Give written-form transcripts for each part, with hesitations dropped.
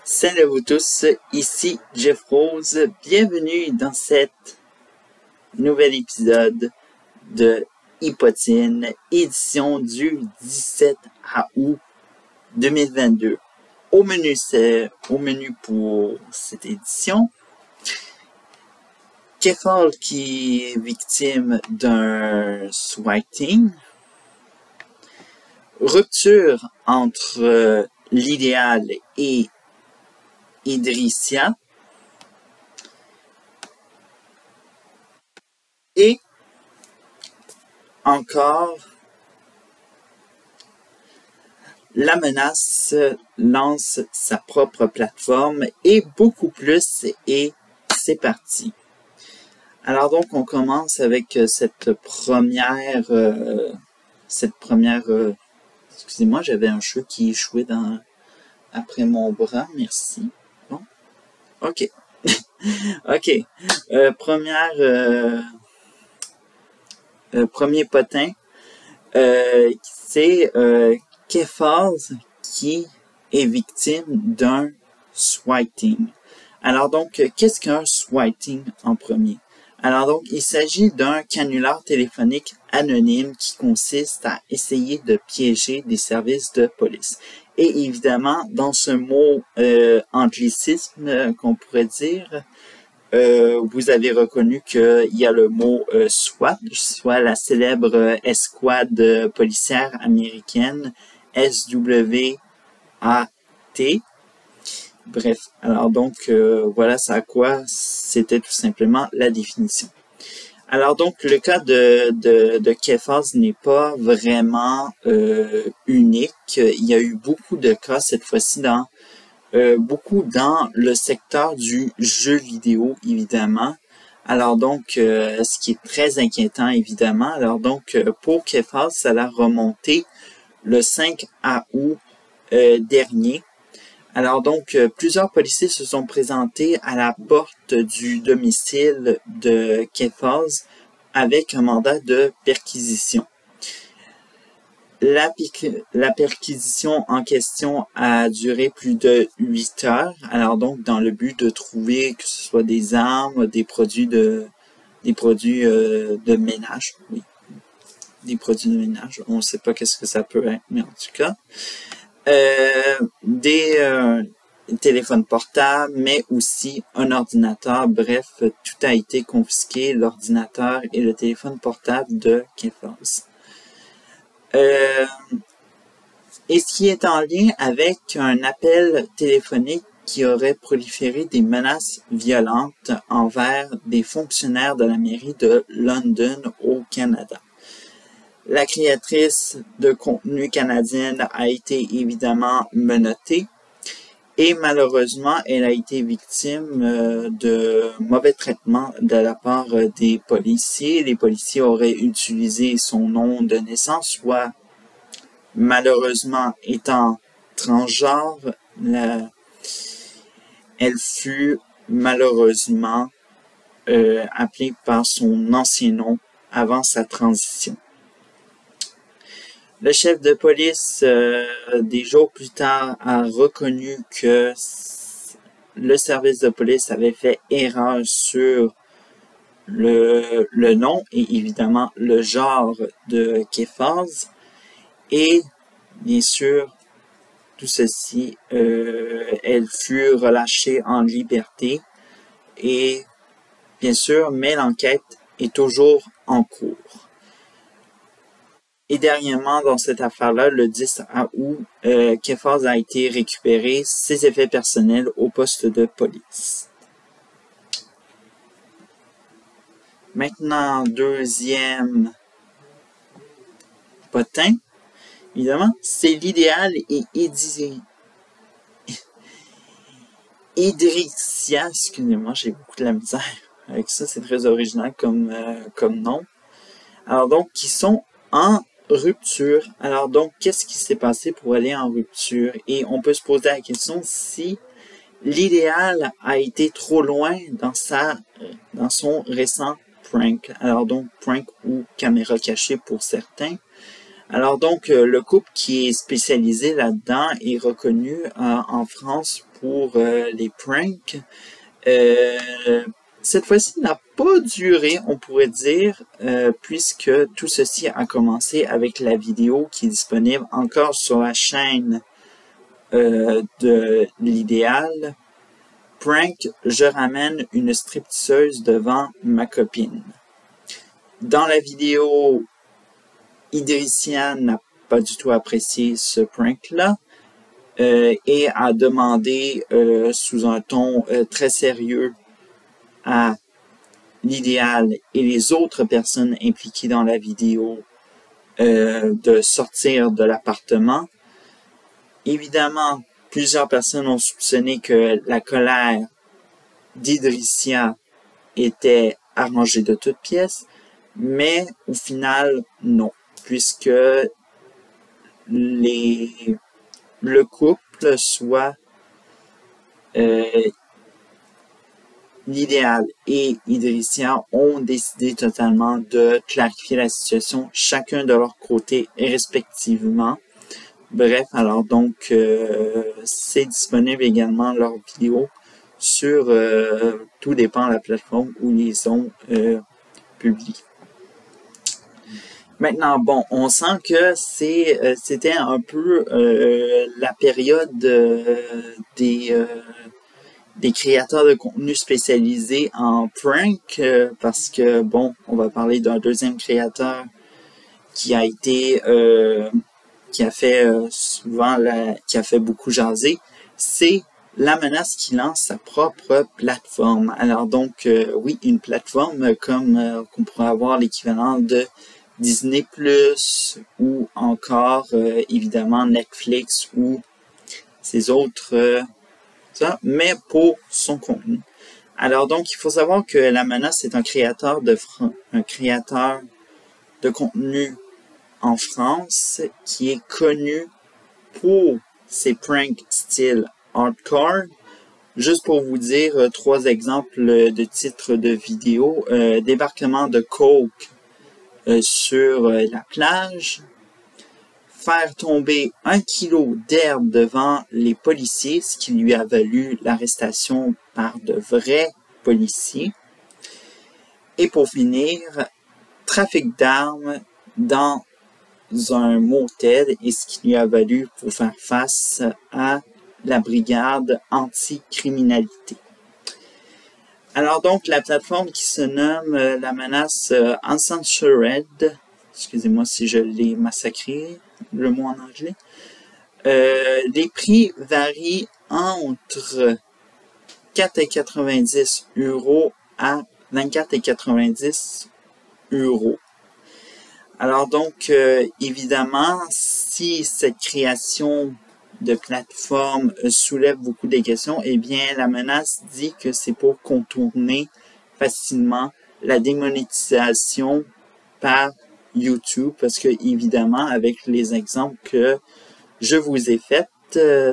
Salut à vous tous, ici Jeff Rose, bienvenue dans cet nouvel épisode de Hypotine, édition du 17 août 2022. Au menu pour cette édition, Kefal qui est victime d'un switing, rupture entre l'idéal et Idrissia, et encore la menace lance sa propre plateforme et beaucoup plus, et c'est parti. Alors donc on commence avec cette première excusez-moi, j'avais un cheveu qui échouait après mon bras, merci. Bon, ok. Ok, premier potin, c'est Kefaz qui est victime d'un switing. Alors donc, qu'est-ce qu'un switing en premier? Alors donc, il s'agit d'un canular téléphonique anonyme qui consiste à essayer de piéger des services de police. Et évidemment, dans ce mot anglicisme qu'on pourrait dire, vous avez reconnu qu'il y a le mot SWAT, soit la célèbre escouade policière américaine SWAT. Bref, alors donc voilà ça à quoi c'était tout simplement la définition. Alors donc le cas de Kefaz n'est pas vraiment unique. Il y a eu beaucoup de cas cette fois-ci beaucoup dans le secteur du jeu vidéo, évidemment. Alors donc, ce qui est très inquiétant, évidemment. Alors donc, pour Kefaz, ça a remonté le 5 août dernier. Alors donc, plusieurs policiers se sont présentés à la porte du domicile de Kefaz avec un mandat de perquisition. La perquisition en question a duré plus de 8 heures, alors donc dans le but de trouver que ce soit des armes, des produits de ménage, oui, des produits de ménage, on ne sait pas qu'est-ce que ça peut être, mais en tout cas, des téléphones portables, mais aussi un ordinateur, bref, tout a été confisqué, l'ordinateur et le téléphone portable de Kefaz. Et ce qui est en lien avec un appel téléphonique qui aurait proliféré des menaces violentes envers des fonctionnaires de la mairie de London au Canada. La créatrice de contenu canadienne a été évidemment menottée et malheureusement, elle a été victime de mauvais traitements de la part des policiers. Les policiers auraient utilisé son nom de naissance, soit malheureusement étant transgenre, elle fut malheureusement appelée par son ancien nom avant sa transition. Le chef de police, des jours plus tard, a reconnu que le service de police avait fait erreur sur le nom et évidemment le genre de Kefaz. Et bien sûr, tout ceci, elle fut relâchée en liberté et bien sûr, mais l'enquête est toujours en cours. Et dernièrement, dans cette affaire-là, le 10 août, Kefaz a été récupéré ses effets personnels au poste de police. Maintenant, deuxième potin, évidemment, c'est l'idéal et Idrissia, excusez-moi, j'ai beaucoup de la misère avec ça, c'est très original comme nom. Alors donc, qui sont en rupture. Alors donc, qu'est-ce qui s'est passé pour aller en rupture? Et on peut se poser la question si l'idéal a été trop loin dans son récent prank. Alors donc, prank ou caméra cachée pour certains. Alors donc, le couple qui est spécialisé là-dedans est reconnu en France pour les pranks. Cette fois-ci n'a pas duré, on pourrait dire, puisque tout ceci a commencé avec la vidéo qui est disponible encore sur la chaîne de l'idéal. Prank, je ramène une stripteaseuse devant ma copine. Dans la vidéo, Idrissia n'a pas du tout apprécié ce prank-là et a demandé sous un ton très sérieux à l'idéal et les autres personnes impliquées dans la vidéo de sortir de l'appartement. Évidemment, plusieurs personnes ont soupçonné que la colère d'Idrissia était arrangée de toutes pièces, mais au final, non, puisque le couple, soit l'idéal et Idrissia, ont décidé totalement de clarifier la situation, chacun de leur côté respectivement. Bref, alors donc, c'est disponible également leur vidéo sur, tout dépend de la plateforme où ils ont publié. Maintenant, bon, on sent que c'était un peu la période des créateurs de contenu spécialisés en prank, parce que, bon, on va parler d'un deuxième créateur qui a été, qui a fait qui a fait beaucoup jaser, c'est La Menace qui lance sa propre plateforme. Alors donc, oui, une plateforme comme qu'on pourrait avoir l'équivalent de Disney+, ou encore, évidemment, Netflix ou ces autres, ça, mais pour son contenu. Alors donc, il faut savoir que La Menace est un créateur de contenu en France qui est connu pour ses pranks style hardcore. Juste pour vous dire 3 exemples de titres de vidéos. Débarquement de coke sur la plage. Faire tomber 1 kilo d'herbe devant les policiers, ce qui lui a valu l'arrestation par de vrais policiers. Et pour finir, trafic d'armes dans un motel, et ce qui lui a valu pour faire face à la brigade anti-criminalité. Alors donc, la plateforme qui se nomme La Menace Uncensored, excusez-moi si je l'ai massacré, le mot en anglais, les prix varient entre 4,90 € à 24,90 €. Alors donc, évidemment, si cette création de plateforme soulève beaucoup de questions, eh bien, La Menace dit que c'est pour contourner facilement la démonétisation par YouTube, parce que, évidemment, avec les exemples que je vous ai faits,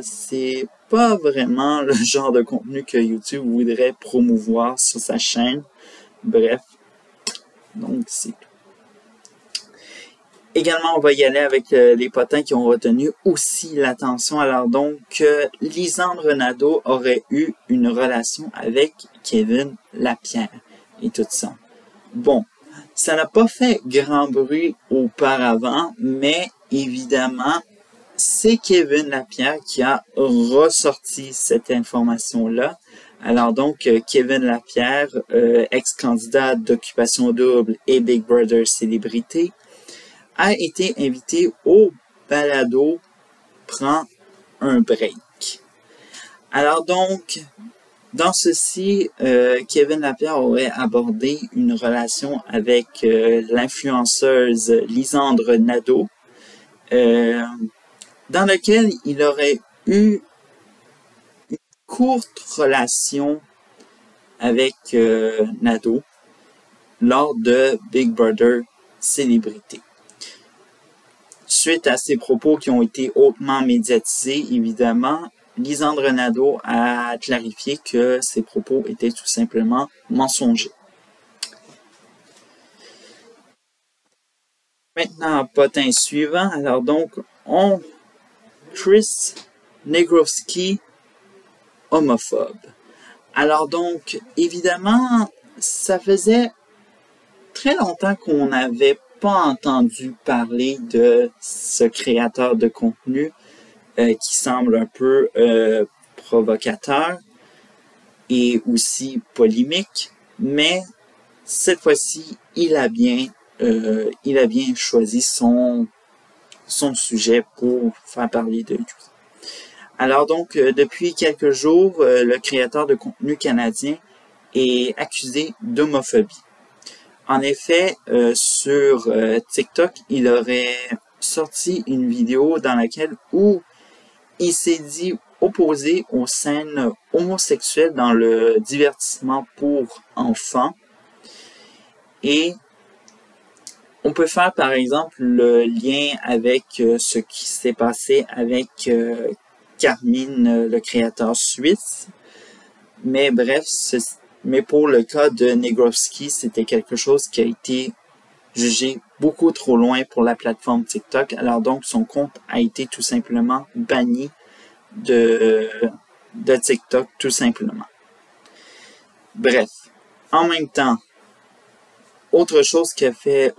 c'est pas vraiment le genre de contenu que YouTube voudrait promouvoir sur sa chaîne. Bref, donc c'est tout. Également, on va y aller avec les potins qui ont retenu aussi l'attention. Alors donc, Lisandre Nadeau aurait eu une relation avec Kevin Lapierre et tout ça. Bon, ça n'a pas fait grand bruit auparavant, mais évidemment, c'est Kevin Lapierre qui a ressorti cette information-là. Alors donc, Kevin Lapierre, ex-candidat d'Occupation Double et Big Brother Célébrité, a été invité au balado Prends un break. Alors donc, dans ceci, Kevin Lapierre aurait abordé une relation avec l'influenceuse Lisandre Nadeau, dans laquelle il aurait eu une courte relation avec Nadeau lors de Big Brother Célébrité. Suite à ces propos qui ont été hautement médiatisés, évidemment, Lisandre Nadeau a clarifié que ces propos étaient tout simplement mensongers. Maintenant, potin suivant. Alors donc, Chris Negrowski, homophobe. Alors donc, évidemment, ça faisait très longtemps qu'on n'avait pas entendu parler de ce créateur de contenu qui semble un peu provocateur et aussi polémique, mais cette fois-ci, il a bien choisi son sujet pour faire parler de lui. Alors donc, depuis quelques jours, le créateur de contenu canadien est accusé d'homophobie. En effet, sur TikTok, il aurait sorti une vidéo dans laquelle il s'est dit opposé aux scènes homosexuelles dans le divertissement pour enfants. Et on peut faire par exemple le lien avec ce qui s'est passé avec Carmine, le créateur suisse. Mais bref, mais pour le cas de Negrowski, c'était quelque chose qui a été jugé beaucoup trop loin pour la plateforme TikTok. Alors donc, son compte a été tout simplement banni de TikTok, tout simplement. Bref, en même temps, autre chose qui a fait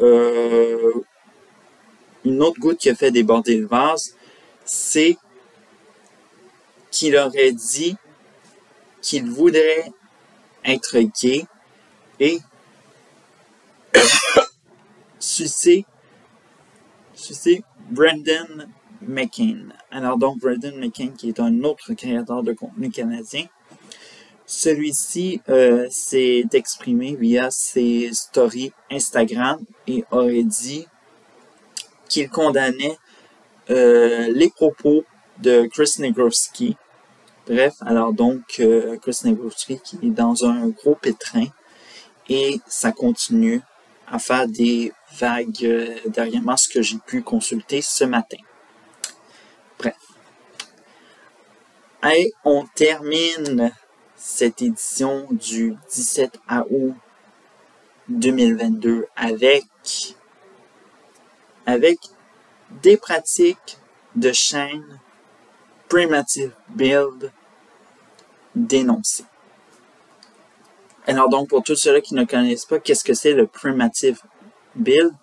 une autre goutte qui a fait déborder le vase, c'est qu'il aurait dit qu'il voudrait être gay et sucer Brendan McCain. Alors donc, Brendan McCain, qui est un autre créateur de contenu canadien, celui-ci s'est exprimé via ses stories Instagram et aurait dit qu'il condamnait les propos de Chris Negrowski. Bref, alors donc, Chris Negrowski qui est dans un gros pétrin et ça continue à faire des vagues dernièrement, ce que j'ai pu consulter ce matin. Bref. Et on termine cette édition du 17 août 2022 avec des pratiques de chaîne Primitive Build dénoncées. Alors donc, pour tous ceux-là qui ne connaissent pas, qu'est-ce que c'est le Primitive Build?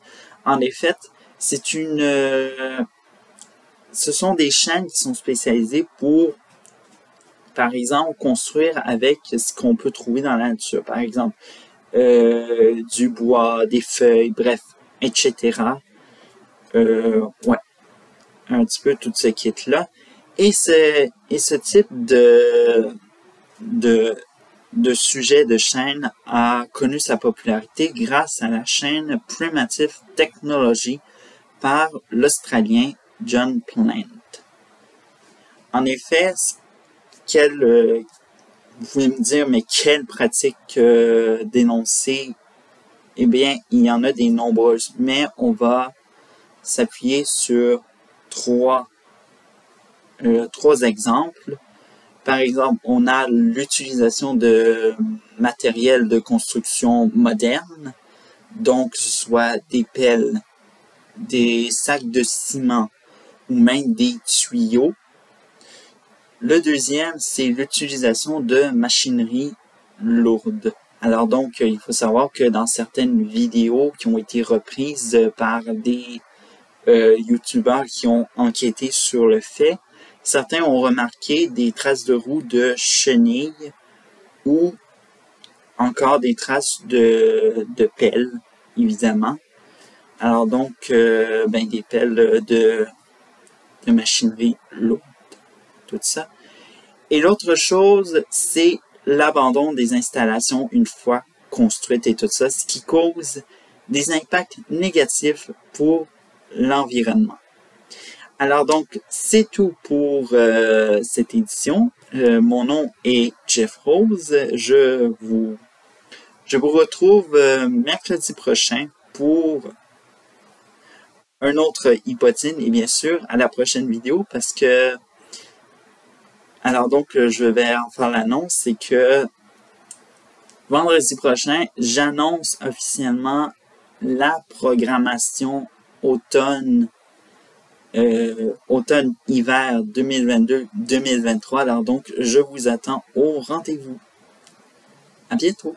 En effet, ce sont des chaînes qui sont spécialisées pour, par exemple, construire avec ce qu'on peut trouver dans la nature. Par exemple, du bois, des feuilles, bref, etc. Ouais, un petit peu tout ce kit-là. Et ce type de sujet de chaîne a connu sa popularité grâce à la chaîne Primitive Technology par l'Australien John Plant. En effet, vous pouvez me dire, mais quelle pratique dénoncée? Eh bien, il y en a des nombreuses, mais on va s'appuyer sur trois exemples. Par exemple, on a l'utilisation de matériel de construction moderne, donc soit des pelles, des sacs de ciment ou même des tuyaux. Le deuxième, c'est l'utilisation de machinerie lourde. Alors donc, il faut savoir que dans certaines vidéos qui ont été reprises par des YouTubeurs qui ont enquêté sur le fait, certains ont remarqué des traces de roues de chenilles ou encore des traces de pelles, évidemment. Alors donc, des pelles de machinerie lourde, tout ça. Et l'autre chose, c'est l'abandon des installations une fois construites et tout ça, ce qui cause des impacts négatifs pour l'environnement. Alors donc, c'est tout pour cette édition. Mon nom est Jeff Rose. Je vous retrouve mercredi prochain pour un autre hypotine et bien sûr à la prochaine vidéo parce que alors donc je vais en faire l'annonce, c'est que vendredi prochain, j'annonce officiellement la programmation automne-hiver 2022-2023. Alors donc, je vous attends au rendez-vous. À bientôt!